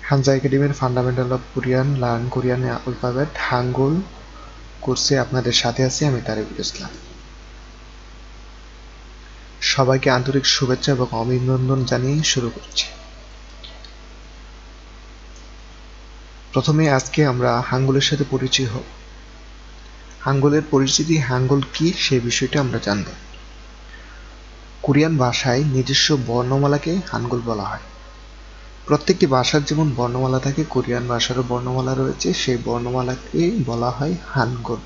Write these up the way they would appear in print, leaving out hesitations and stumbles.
হানজা একাডেমির fundamental of Korean learn Korean alphabet Hangul কোর্সে আপনাদের সাথে আছি আমি তারিকুল ইসলাম। সবাইকে আন্তরিক শুভেচ্ছা এবং অভিনন্দন জানিয়ে শুরু করছি। প্রথমে আজকে আমরা হাঙ্গুলের সাথে পরিচয় হব। হাঙ্গুলের পরিচিতি, হাঙ্গুল কি সেই বিষয়টা আমরা জানব। কোরিয়ান ভাষায় নিজস্ব বর্ণমালাকে হাঙ্গুল বলা হয়। প্রত্যেকটি ভাষার যেমন বর্ণমালা থাকে, কোরিয়ান ভাষারও বর্ণমালা রয়েছে, সেই বর্ণমালাকে বলা হয় হাঙ্গুল।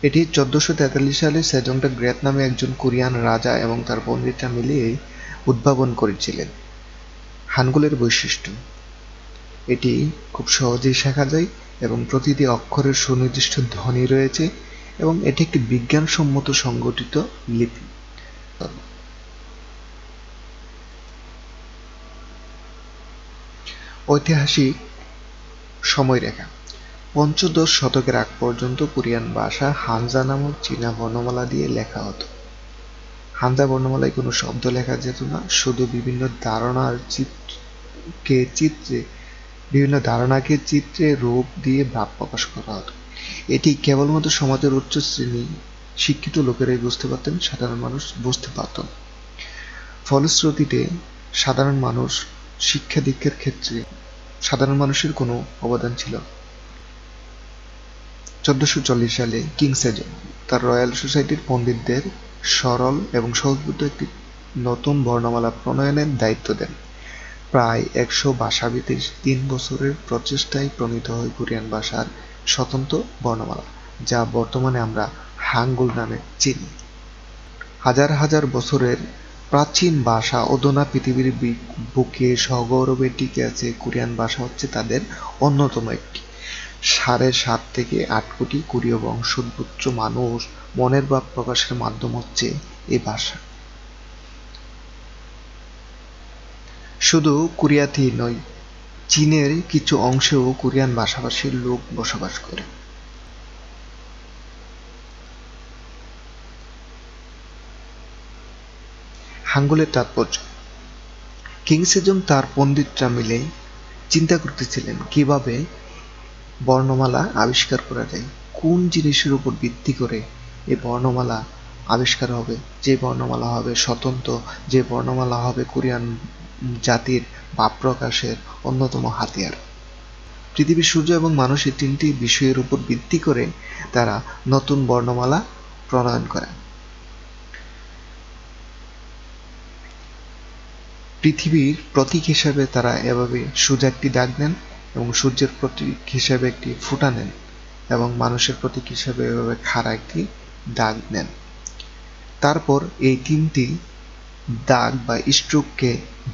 এটি 1443 সালে সেজং দ্য গ্রেট নামে একজন কোরিয়ান রাজা এবং তার পণ্ডিতরা মিলিয়ে উদ্ভাবন করেছিলেন। হাঙ্গুলের বৈশিষ্ট্য: এটি খুব সহজেই শেখা যায় এবং প্রতিটি অক্ষরের সুনির্দিষ্ট ধ্বনি রয়েছে এবং এটি একটি বিজ্ঞানসম্মত সংগঠিত লিপি। ঐতিহাসিক সময়রেখা: পঞ্চদশ শতকের আগ পর্যন্ত কোরিয়ান ভাষা হানজা নামক চীনা বর্ণমালা দিয়ে লেখা হতো। হানজা বর্ণমালায় কোনো শব্দ লেখা যেত না, শুধু বিভিন্ন ধারণাকে চিত্রে রূপ দিয়ে ভাব প্রকাশ করা হতো। এটি কেবলমাত্র সমাজের উচ্চ শ্রেণী শিক্ষিত লোকেরাই বুঝতে পারতেন, সাধারণ মানুষ বুঝতে পারত না। ফলশ্রুতিতে সাধারণ মানুষ শিক্ষা দীক্ষার ক্ষেত্রে সাধারণ মানুষের কোনো অবদান ছিল। 1440 সালে কিং সেজং তার রয়্যাল সোসাইটির পণ্ডিতদের সরল এবং সহজবোধ্য একটি নতুন বর্ণমালা প্রণয়নের দায়িত্ব দেন। প্রায় 100 ভাষাবিদের 3 বছরের প্রচেষ্টায় প্রণীত হয় কোরিয়ান ভাষার স্বতন্ত্র বর্ণমালা, যা বর্তমানে আমরা হাঙ্গুল নামে চিনি। হাজার হাজার বছরের প্রাচীন ভাষা অধুনা পৃথিবীর বুকে সগৌরবে টিকে আছে। কোরিয়ান ভাষা হচ্ছে তাদের অন্যতম একটি। 7.5 থেকে 8 কোটি কোরীয় বংশোদ্ভূত মানুষ মনের ভাব প্রকাশের মাধ্যম হচ্ছে এই ভাষা। শুধু কোরিয়াতেই নয়, চীনের কিছু অংশেও কোরিয়ান ভাষাভাষীর লোক বসবাস করে। হাঙ্গুলের তাৎপর্য: কিং সেজং তার পণ্ডিতরা মিলে চিন্তা করতেছিলেন কিভাবে বর্ণমালা আবিষ্কার করা যায়, কোন জিনিসের উপর ভিত্তি করে এই বর্ণমালা আবিষ্কার হবে, যে বর্ণমালা হবে স্বতন্ত্র, যে বর্ণমালা হবে কোরিয়ান জাতির ভাব প্রকাশের অন্যতম হাতিয়ার। পৃথিবী, সূর্য এবং মানুষ এই তিনটি বিষয়ের উপর ভিত্তি করে তারা নতুন বর্ণমালা প্রণয়ন করেন। পৃথিবীর প্রতীক হিসাবে তারা এভাবে সোজা একটি দাগ নেন এবং সূর্যের প্রতীক হিসাবে একটি ফুটা নেন এবং মানুষের প্রতীক হিসাবে এভাবে খাড়া একটি দাগ নেন। তারপর এই তিনটি দাগ বা স্ট্রোককে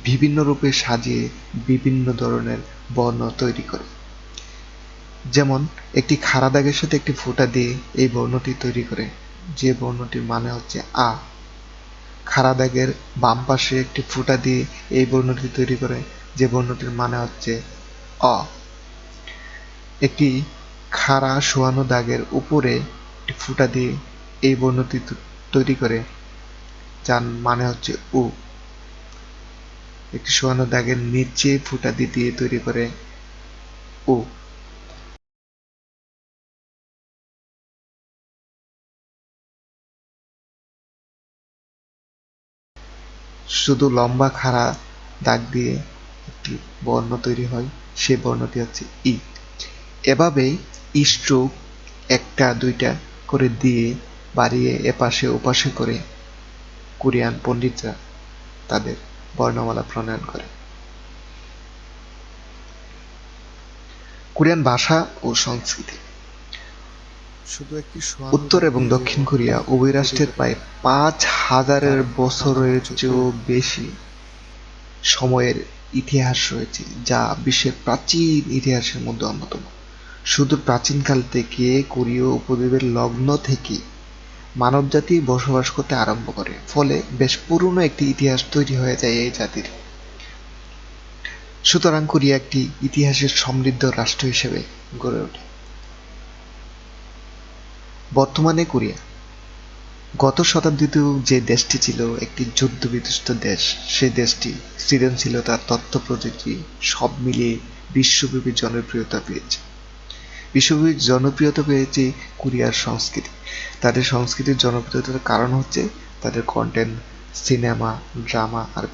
বিভিন্ন রূপে সাজিয়ে বিভিন্ন ধরনের বর্ণ তৈরি করে। যেমন একটি খাড়া দাগের সাথে একটি ফোঁটা দিয়ে এই বর্ণটি তৈরি করে, যে বর্ণটির মানে হচ্ছে আ। খাড়া দাগের বাম পাশে একটি ফোঁটা দিয়ে এই বর্ণটি তৈরি করে, যে বর্ণটির মানে হচ্ছে অ। একটি খাড়া শোয়ানো দাগের উপরে একটি ফোঁটা দিয়ে এই বর্ণটি তৈরি করে, যার মানে হচ্ছে উ। একটি শোয়ানো দাগের নিচে ফোঁটা দিয়ে তৈরি করে উ। শুধু লম্বা খাড়া দাগ দিয়ে একটি বর্ণ তৈরি হয়, সেই বর্ণটি হচ্ছে ই। এভাবেই স্ট্রোক একটা দুইটা করে দিয়ে বাড়িয়ে এপাশে ওপাশে করে কোরিয়ান পণ্ডিতরা তাদের বর্ণমালা প্রণয়ন করে। কোরিয়ান ভাষা ও সংস্কৃতি: উত্তর এবং দক্ষিণ কোরিয়া উভয় রাষ্ট্রের প্রায় 5000 বছরের চেয়েও বেশি সময়ের ইতিহাস রয়েছে, যা বিশ্বের প্রাচীন ইতিহাসের মধ্যে অন্যতম। সুদূর প্রাচীনকাল থেকে কোরীয় উপদ্বীপের লগ্ন থেকে মানবজাতি বসবাস করতে আরম্ভ করে, ফলে বেশ পুরনো একটি ইতিহাস তৈরি হয়ে যায় এই জাতির। সুতরাং কোরিয়া একটি ইতিহাসের সমৃদ্ধ রাষ্ট্র হিসেবে গড়ে ওঠে। বর্তমানে কোরিয়া গত শতাব্দীতেও যে দেশটি ছিল একটি যুদ্ধ-বিধ্বস্ত দেশ, সেই দেশটি সৃজনশীলতা, তথ্য প্রযুক্তি সব মিলিয়ে বিশ্বব্যাপী জনপ্রিয়তা পেয়েছে। বিশ্বব্যাপী জনপ্রিয়তা পেয়েছে কোরিয়ার সংস্কৃতি। তাদের সংস্কৃতির জনপ্রিয়তার কারণ হচ্ছে তাদের কন্টেন্ট, সিনেমা, ড্রামা আর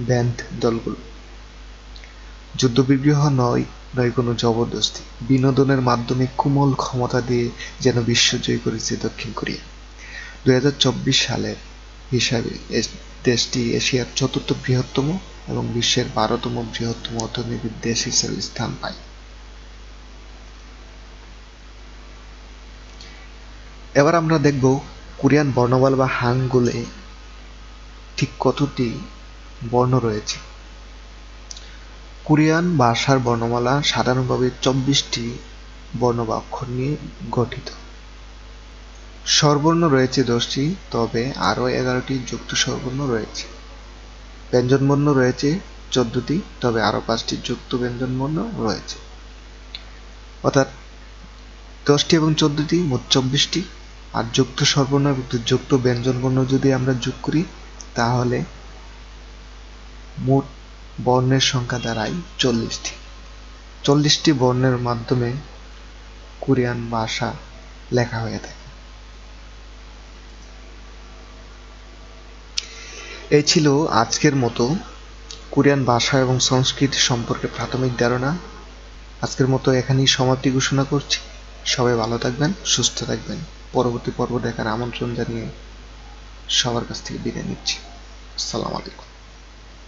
ব্যান্ড দলগুলো। যুদ্ধবিগ্রহ নয় কোনো জবরদস্তি, বিনোদনের মাধ্যমে কোমল ক্ষমতা দিয়ে যেন বিশ্বজয় করেছে দক্ষিণ কোরিয়া। 2024 সালের হিসাবে দেশটি এশিয়ার চতুর্থ বৃহত্তম এবং বিশ্বের 12তম বৃহত্তম অর্থনৈতিক দেশ হিসেবে স্থান পায়। এবার আমরা দেখব কোরিয়ান বর্ণমালা বা হাঙ্গুলে ঠিক কতটি বর্ণ রয়েছে। কোরিয়ান ভাষার বর্ণমালা সাধারণভাবে 24টি বর্ণ বা অক্ষর নিয়ে গঠিত। স্বরবর্ণ রয়েছে 10টি, তবে আরও 11টি যুক্ত স্বরবর্ণ রয়েছে। ব্যঞ্জনবর্ণ রয়েছে 14টি, তবে আরও 5টি যুক্ত ব্যঞ্জনবর্ণ রয়েছে। অর্থাৎ 10টি এবং 14টি মোট 24টি, আর যুক্ত স্বরবর্ণ এবং যুক্ত ব্যঞ্জনবর্ণ যদি আমরা যোগ করি তাহলে মোট বর্ণের সংখ্যা দাঁড়ায় 40টি। 40টি বর্ণের মাধ্যমে কোরিয়ান ভাষা লেখা হয়ে থাকে। এই ছিল আজকের মতো কোরিয়ান ভাষা এবং সংস্কৃতি সম্পর্কে প্রাথমিক ধারণা। আজকের মতো এখানেই সমাপ্তি ঘোষণা করছি। সবাই ভালো থাকবেন, সুস্থ থাকবেন। পরবর্তী পর্ব দেখার আমন্ত্রণ জানিয়ে সবার কাছ থেকে বিদায় নিচ্ছি। আসসালামু আলাইকুম।